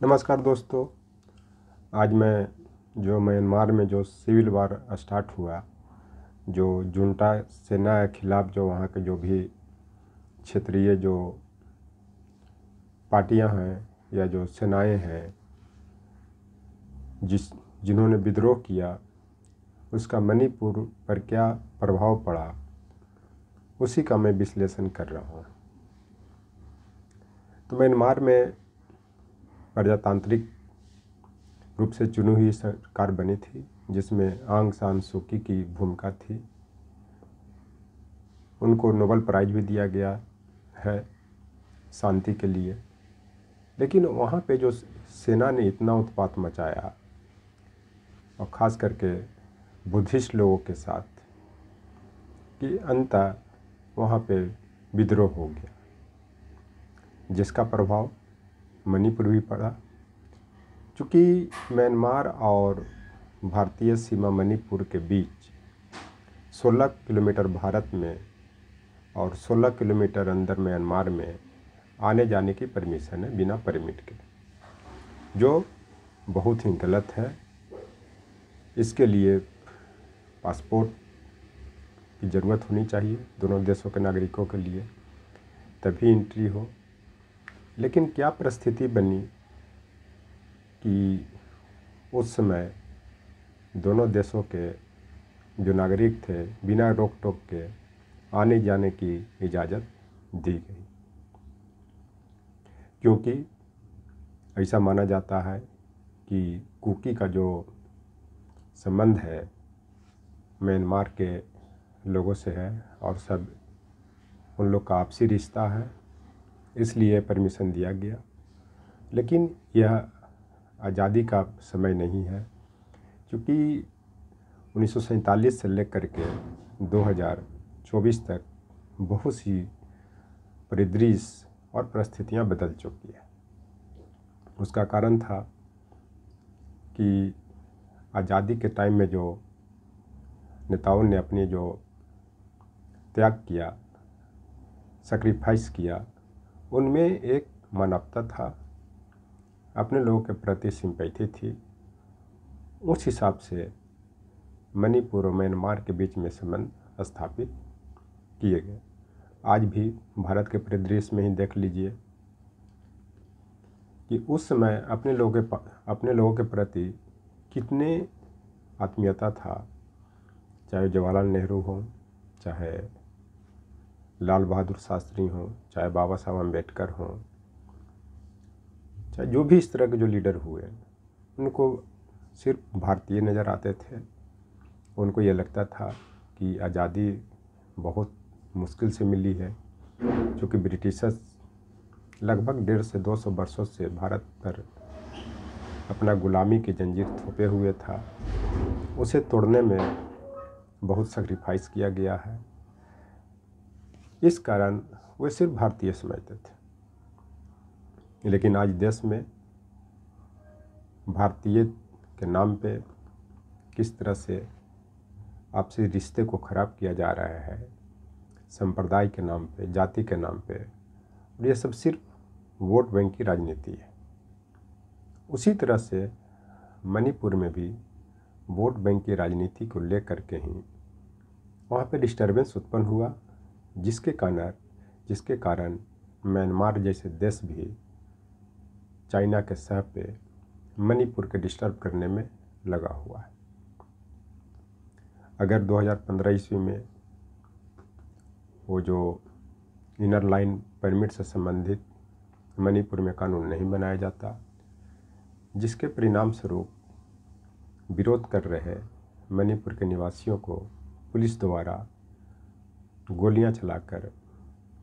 नमस्कार दोस्तों। आज मैं म्यांमार में जो सिविल वार स्टार्ट हुआ, जो जुंटा सेना के खिलाफ़ जो वहाँ के जो भी क्षेत्रीय जो पार्टियां हैं या जो सेनाएं हैं जिन्होंने विद्रोह किया, उसका मणिपुर पर क्या प्रभाव पड़ा, उसी का मैं विश्लेषण कर रहा हूँ। तो म्यांमार में प्रजातांत्रिक रूप से चुनी हुई सरकार बनी थी, जिसमें आंग सान सू की भूमिका थी। उनको नोबेल प्राइज़ भी दिया गया है शांति के लिए। लेकिन वहाँ पे जो सेना ने इतना उत्पात मचाया, और ख़ास करके बुद्धिस्ट लोगों के साथ, कि अंततः वहाँ पे विद्रोह हो गया, जिसका प्रभाव मणिपुर भी पड़ा। चूँकि म्यांमार और भारतीय सीमा मणिपुर के बीच 16 किलोमीटर भारत में और 16 किलोमीटर अंदर म्यांमार में आने जाने की परमिशन है बिना परमिट के, जो बहुत ही गलत है। इसके लिए पासपोर्ट की ज़रूरत होनी चाहिए दोनों देशों के नागरिकों के लिए, तभी एंट्री हो। लेकिन क्या परिस्थिति बनी कि उस समय दोनों देशों के जो नागरिक थे बिना रोक टोक के आने जाने की इजाज़त दी गई, क्योंकि ऐसा माना जाता है कि कुकी का जो संबंध है म्यांमार के लोगों से है और सब उन लोग का आपसी रिश्ता है, इसलिए परमिशन दिया गया। लेकिन यह आज़ादी का समय नहीं है, क्योंकि 1947 से लेकर के 2024 तक बहुत सी परिदृश्य और परिस्थितियां बदल चुकी है। उसका कारण था कि आज़ादी के टाइम में जो नेताओं ने अपनी जो त्याग किया, सैक्रिफाइस किया, उनमें एक मानवता था, अपने लोगों के प्रति सिंपैथी थी। उस हिसाब से मणिपुर और म्यांमार के बीच में संबंध स्थापित किए गए। आज भी भारत के परिदृश्य में ही देख लीजिए कि उस समय अपने लोगों के प्रति कितने आत्मीयता था, चाहे जवाहरलाल नेहरू हो, चाहे लाल बहादुर शास्त्री हो, चाहे बाबा साहब अम्बेडकर हो, चाहे जो भी इस तरह के जो लीडर हुए, उनको सिर्फ भारतीय नज़र आते थे। उनको ये लगता था कि आज़ादी बहुत मुश्किल से मिली है, क्योंकि ब्रिटिशर्स लगभग 150 से 200 वर्षों से भारत पर अपना गुलामी की जंजीर थोपे हुए था। उसे तोड़ने में बहुत सैक्रिफाइस किया गया है। इस कारण वे सिर्फ भारतीय समझते थे। लेकिन आज देश में भारतीय के नाम पे किस तरह से आपसी रिश्ते को ख़राब किया जा रहा है, संप्रदाय के नाम पे, जाति के नाम पे, और ये सब सिर्फ वोट बैंक की राजनीति है। उसी तरह से मणिपुर में भी वोट बैंक की राजनीति को लेकर के ही वहाँ पे डिस्टर्बेंस उत्पन्न हुआ, जिसके कारण म्यांमार जैसे देश भी चाइना के सह पे मणिपुर के डिस्टर्ब करने में लगा हुआ है। अगर 2015 ईस्वी में वो जो इनर लाइन परमिट से संबंधित मणिपुर में कानून नहीं बनाया जाता, जिसके परिणाम स्वरूप विरोध कर रहे मणिपुर के निवासियों को पुलिस द्वारा गोलियां चलाकर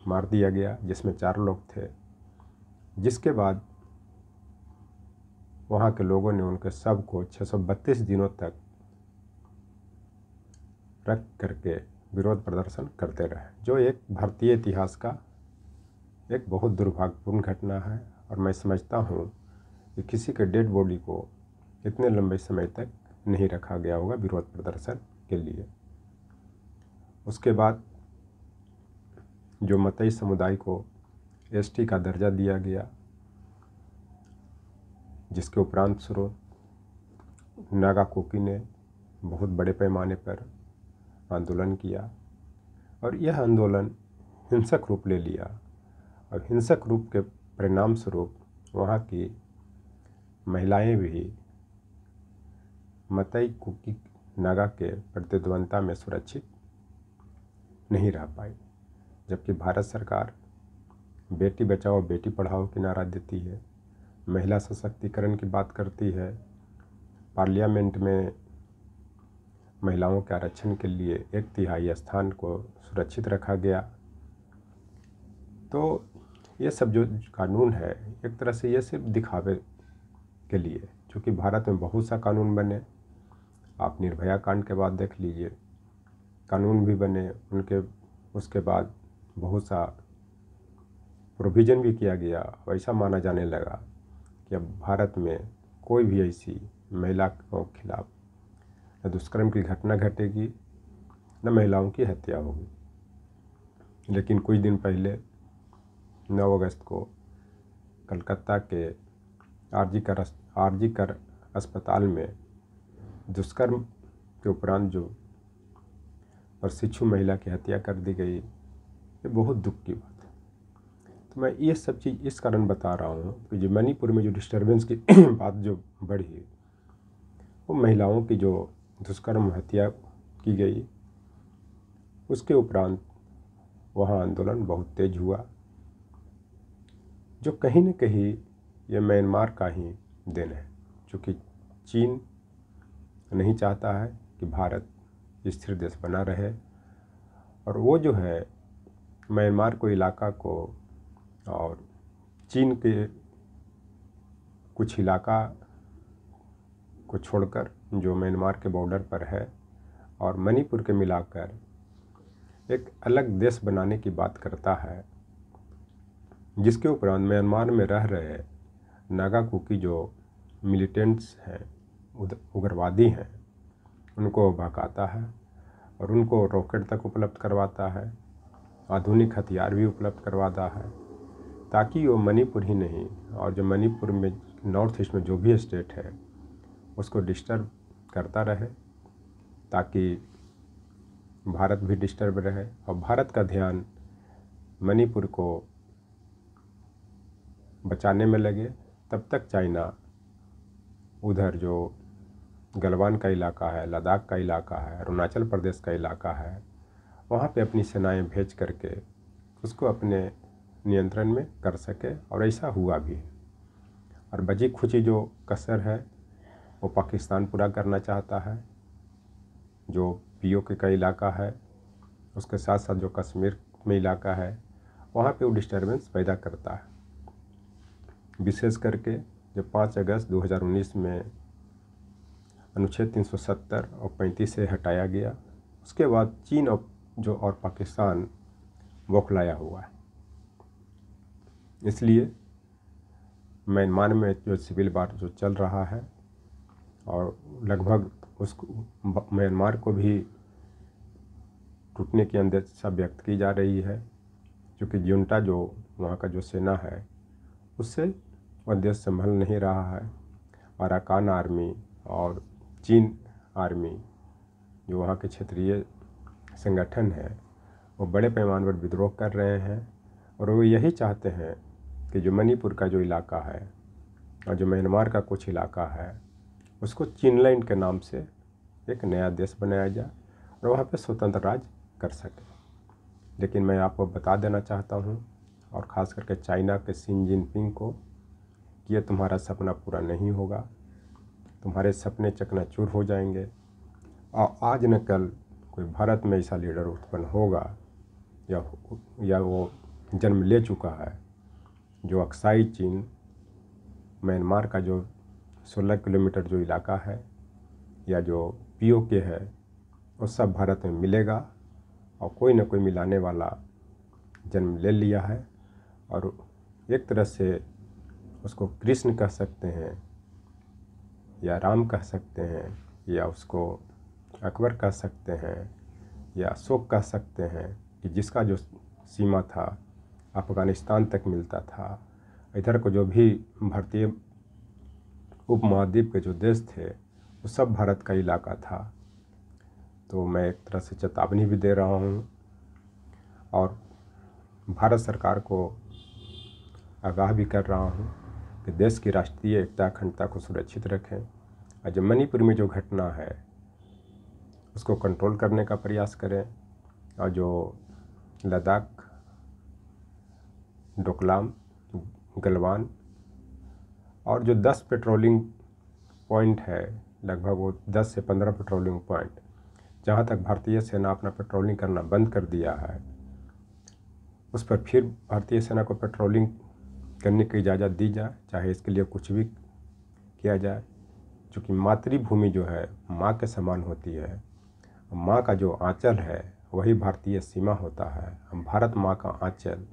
मार दिया गया, जिसमें 4 लोग थे। जिसके बाद वहाँ के लोगों ने उनके शव को 632 दिनों तक रख करके विरोध प्रदर्शन करते रहे, जो एक भारतीय इतिहास का एक बहुत दुर्भाग्यपूर्ण घटना है। और मैं समझता हूँ कि किसी के डेड बॉडी को इतने लंबे समय तक नहीं रखा गया होगा विरोध प्रदर्शन के लिए। उसके बाद जो मतई समुदाय को एसटी का दर्जा दिया गया, जिसके उपरांत स्रोत नागा कुकी ने बहुत बड़े पैमाने पर आंदोलन किया और यह आंदोलन हिंसक रूप ले लिया और हिंसक रूप के परिणाम स्वरूप वहाँ की महिलाएं भी मतई कुकी नागा के प्रतिद्वंद्विता में सुरक्षित नहीं रह पाई। जबकि भारत सरकार बेटी बचाओ बेटी पढ़ाओ की नारा देती है, महिला सशक्तिकरण की बात करती है, पार्लियामेंट में महिलाओं के आरक्षण के लिए 1/3 स्थान को सुरक्षित रखा गया। तो ये सब जो कानून है एक तरह से ये सिर्फ दिखावे के लिए, चूँकि भारत में बहुत सा कानून बने, आप निर्भया कांड के बाद देख लीजिए, कानून भी बने, उनके उसके बाद बहुत सा प्रोविज़न भी किया गया। ऐसा माना जाने लगा कि अब भारत में कोई भी ऐसी महिला के खिलाफ न दुष्कर्म की घटना घटेगी न महिलाओं की हत्या होगी। लेकिन कुछ दिन पहले 9 अगस्त को कलकत्ता के आरजी कर अस्पताल में दुष्कर्म के उपरांत जो प्रशिक्षु महिला की हत्या कर दी गई, ये बहुत दुख की बात है। तो मैं ये सब चीज़ इस कारण बता रहा हूँ कि जो मणिपुर में जो डिस्टर्बेंस की बात जो बढ़ी, वो महिलाओं की जो दुष्कर्म हत्या की गई उसके उपरांत वहाँ आंदोलन बहुत तेज हुआ, जो कहीं न कहीं ये म्यांमार का ही देन है, क्योंकि चीन नहीं चाहता है कि भारत स्थिर देश बना रहे और वो जो है म्यांमार को इलाका को और चीन के कुछ इलाका को छोड़कर जो म्यांमार के बॉर्डर पर है और मणिपुर के मिलाकर एक अलग देश बनाने की बात करता है, जिसके उपरांत म्यांमार में रह रहे नागा कुकी जो मिलिटेंट्स हैं, उग्रवादी हैं, उनको भड़काता है और उनको रॉकेट तक उपलब्ध करवाता है, आधुनिक हथियार भी उपलब्ध करवाता है, ताकि वो मणिपुर ही नहीं और जो मणिपुर में नॉर्थ ईस्ट में जो भी स्टेट है उसको डिस्टर्ब करता रहे, ताकि भारत भी डिस्टर्ब रहे और भारत का ध्यान मणिपुर को बचाने में लगे। तब तक चाइना उधर जो गलवान का इलाका है, लद्दाख का इलाका है, अरुणाचल प्रदेश का इलाका है, वहाँ पे अपनी सेनाएं भेज करके उसको अपने नियंत्रण में कर सके और ऐसा हुआ भी। और बची खुची जो कसर है वो पाकिस्तान पूरा करना चाहता है। जो पीओके का इलाका है उसके साथ साथ जो कश्मीर में इलाका है वहाँ पे वो डिस्टर्बेंस पैदा करता है। विशेष करके जब 5 अगस्त 2019 में अनुच्छेद 370 और 35 से हटाया गया, उसके बाद चीन और पाकिस्तान बौखलाया हुआ है। इसलिए म्यांमार में जो सिविल वार जो चल रहा है और लगभग उसको म्यांमार को भी टूटने की अंदेशा व्यक्त की जा रही है, क्योंकि जुंटा जो वहाँ का जो सेना है उससे वह देश संभल नहीं रहा है। अराकान आर्मी और चीन आर्मी जो वहाँ के क्षेत्रीय संगठन है वो बड़े पैमाने पर विद्रोह कर रहे हैं और वो यही चाहते हैं कि जो मणिपुर का जो इलाका है और जो म्यांमार का कुछ इलाका है उसको चीनलैंड के नाम से एक नया देश बनाया जाए और वहाँ पे स्वतंत्र राज कर सके। लेकिन मैं आपको बता देना चाहता हूँ और ख़ास करके चाइना के शी जिनपिंग को कि ये तुम्हारा सपना पूरा नहीं होगा, तुम्हारे सपने चकनाचूर हो जाएंगे और आज न कल कोई भारत में ऐसा लीडर उत्पन्न होगा या वो जन्म ले चुका है जो अक्साई चीन म्यांमार का जो 16 किलोमीटर जो इलाका है या जो पीओके है वो सब भारत में मिलेगा और कोई न कोई मिलाने वाला जन्म ले लिया है। और एक तरह से उसको कृष्ण कह सकते हैं या राम कह सकते हैं या उसको अकबर कह सकते हैं या अशोक कह सकते हैं कि जिसका जो सीमा था अफ़गानिस्तान तक मिलता था। इधर को जो भी भारतीय उपमहाद्वीप के जो देश थे वो सब भारत का इलाका था। तो मैं एक तरह से चेतावनी भी दे रहा हूँ और भारत सरकार को आगाह भी कर रहा हूँ कि देश की राष्ट्रीय एकता अखंडता को सुरक्षित रखें और जो मणिपुर में जो घटना है उसको कंट्रोल करने का प्रयास करें और जो लद्दाख, डोकलाम, गलवान और जो 10 पेट्रोलिंग पॉइंट है, लगभग वो 10 से 15 पेट्रोलिंग पॉइंट जहाँ तक भारतीय सेना अपना पेट्रोलिंग करना बंद कर दिया है, उस पर फिर भारतीय सेना को पेट्रोलिंग करने की इजाज़त दी जाए, चाहे इसके लिए कुछ भी किया जाए। क्योंकि मातृभूमि जो है माँ के समान होती है, माँ का जो आंचल है वही भारतीय सीमा होता है। हम भारत माँ का आंचल,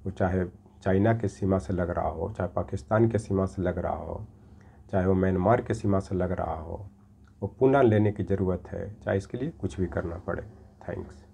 वो चाहे चाइना के सीमा से लग रहा हो, चाहे पाकिस्तान के सीमा से लग रहा हो, चाहे वो म्यांमार के सीमा से लग रहा हो, वो पुनः लेने की ज़रूरत है, चाहे इसके लिए कुछ भी करना पड़े। थैंक्स।